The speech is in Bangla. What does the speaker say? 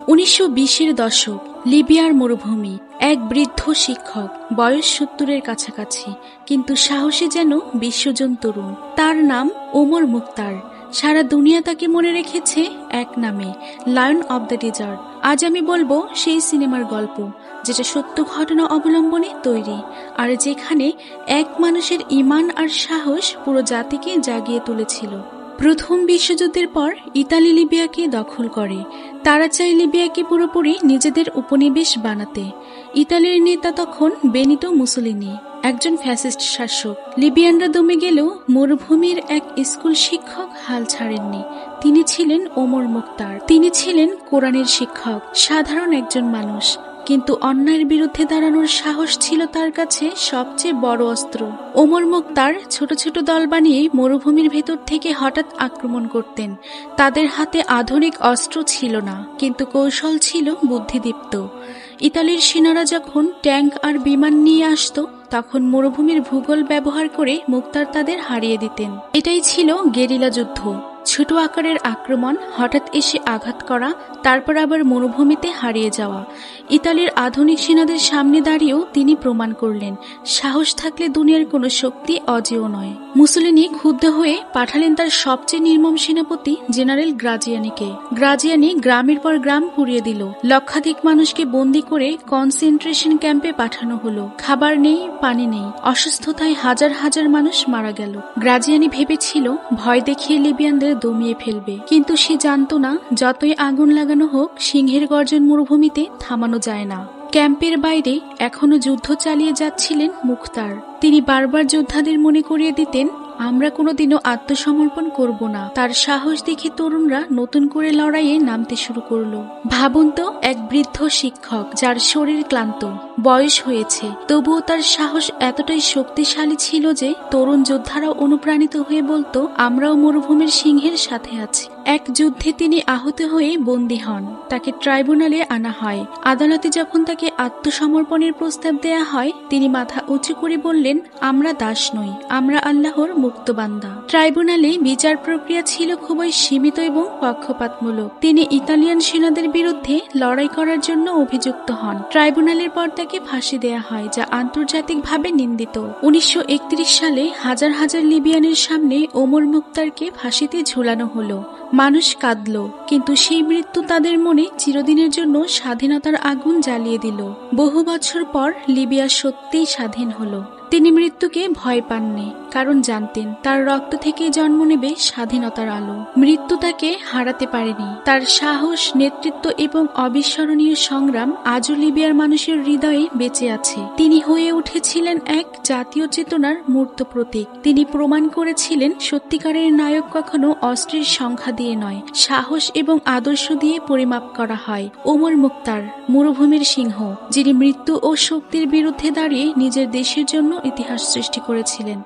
1920-এর দশক, লিবিয়ার মরুভূমি। এক বৃদ্ধ শিক্ষক, বয়স 70-এর কাছাকাছি, কিন্তু সাহসী যেন বিশ্বজন তরুণ। তার নাম ওমর মুখতার। সারা দুনিয়া তাকে মনে রেখেছে এক নামে, লায়ন অব দ্য ডেজার্ট। আজ আমি বলবো সেই সিনেমার গল্প, যেটা সত্য ঘটনা অবলম্বনে তৈরি, আর যেখানে এক মানুষের ঈমান আর সাহস পুরো জাতিকে জাগিয়ে তুলেছিল। প্রথম বিশ্বযুদ্ধের পর ইতালি লিবিয়াকে দখল করে। তারা চায় লিবিয়াকে পুরোপুরি নিজেদের উপনিবেশ বানাতে। ইতালির নেতা তখন বেনিটো মুসোলিনি, একজন ফ্যাসিস্ট শাসক। লিবিয়ানরা দমে গেলেও মরুভূমির এক স্কুল শিক্ষক হাল ছাড়েননি। তিনি ছিলেন ওমর মুখতার। তিনি ছিলেন কোরআনের শিক্ষক, সাধারণ একজন মানুষ, কিন্তু অন্যায়ের বিরুদ্ধে দাঁড়ানোর সাহস ছিল তার কাছে সবচেয়ে বড় অস্ত্র। ওমর মুখতার ছোট ছোট দল বানিয়ে মরুভূমির ভেতর থেকে হঠাৎ আক্রমণ করতেন। তাদের হাতে আধুনিক অস্ত্র ছিল না, কিন্তু কৌশল ছিল বুদ্ধিদীপ্ত। ইতালির সেনারা যখন ট্যাঙ্ক আর বিমান নিয়ে আসতো, তখন মরুভূমির ভূগোল ব্যবহার করে মুখতার তাদের হারিয়ে দিতেন। এটাই ছিল গেরিলা যুদ্ধ। ছোট আকারের আক্রমণ, হঠাৎ এসে আঘাত করা, তারপর আবার মরুভূমিতে হারিয়ে যাওয়া। ইতালির আধুনিক সেনাদের সামনে দাঁড়িয়েও তিনি প্রমাণ করলেন, সাহস থাকলে দুনিয়ার কোনো শক্তি অজেয় নয়। মুসোলিনি ক্ষুব্ধ হয়ে পাঠালেন তার সবচেয়ে নির্মম সেনাপতি জেনারেল গ্রাজিয়ানিকে। গ্রাজিয়ানি গ্রামের পর গ্রাম পুড়িয়ে দিল। লক্ষাধিক মানুষকে বন্দী করে কনসেন্ট্রেশন ক্যাম্পে পাঠানো হলো। খাবার নেই, পানি নেই, অসুস্থতায় হাজার হাজার মানুষ মারা গেল। গ্রাজিয়ানি ভেবেছিল ভয় দেখিয়ে লিবিয়ানদের দমিয়ে ফেলবে, কিন্তু সে জানত না, যতই আগুন লাগানো হোক, সিংহের গর্জন মরুভূমিতে থামানো যায় না। ক্যাম্পের বাইরে এখনো যুদ্ধ চালিয়ে যাচ্ছিলেন মুখতার। তিনি বারবার যোদ্ধাদের মনে করিয়ে দিতেন, আমরা কোনোদিনও আত্মসমর্পণ করব না। তার সাহস দেখে তরুণরা নতুন করে লড়াইয়ে নামতে শুরু করলো। ভাবুন তো, এক বৃদ্ধ শিক্ষক যার শরীর ক্লান্ত, বয়স হয়েছে, তবুও তার সাহস এতটাই শক্তিশালী ছিল যে তরুণ যোদ্ধারাও অনুপ্রাণিত হয়ে বলতো, আমরাও মরুভূমির সিংহের সাথে আছি। এক যুদ্ধে তিনি আহত হয়ে বন্দী হন। তাকে ট্রাইব্যুনালে আনা হয়। আদালতে যখন তাকে আত্মসমর্পণের প্রস্তাব দেয়া হয়, তিনি মাথা উঁচু করে বললেন, আমরা দাস নই, আমরা আল্লাহর মুক্ত বান্দা। ট্রাইব্যুনালে বিচার প্রক্রিয়া ছিল খুবই সীমিত এবং পক্ষপাতমূলক। তিনি ইতালিয়ান সেনাদের বিরুদ্ধে লড়াই করার জন্য অভিযুক্ত হন। ট্রাইব্যুনালের পর তাকে ফাঁসি দেয়া হয়, যা আন্তর্জাতিকভাবে নিন্দিত। 1931 সালে হাজার হাজার লিবিয়ানের সামনে ওমর মুখতারকে ফাঁসিতে ঝুলানো হলো। মানুষ কাঁদল, কিন্তু সেই মৃত্যু তাদের মনে চিরদিনের জন্য স্বাধীনতার আগুন জ্বালিয়ে দিল। বহু বছর পর লিবিয়া সত্যিই স্বাধীন হলো। তিনি মৃত্যুকে ভয় পাননি, কারণ জানতেন তার রক্ত থেকে জন্ম নেবে স্বাধীনতার আলো। মৃত্যু তাকে হারাতে পারেনি। তার সাহস, নেতৃত্ব এবং অবিস্মরণীয় সংগ্রাম আজও লিবিয়ার মানুষের হৃদয়ে বেঁচে আছে। তিনি হয়ে উঠেছিলেন এক জাতীয় চেতনার মূর্ত প্রতীক। তিনি প্রমাণ করেছিলেন, সত্যিকারের নায়ক কখনো অস্ত্রের সংখ্যা দিয়ে নয়, সাহস এবং আদর্শ দিয়ে পরিমাপ করা হয়। ওমর মুখতার, মরুভূমির সিংহ, যিনি মৃত্যু ও শক্তির বিরুদ্ধে দাঁড়িয়ে নিজের দেশের জন্য ইতিহাস সৃষ্টি করেছিলেন।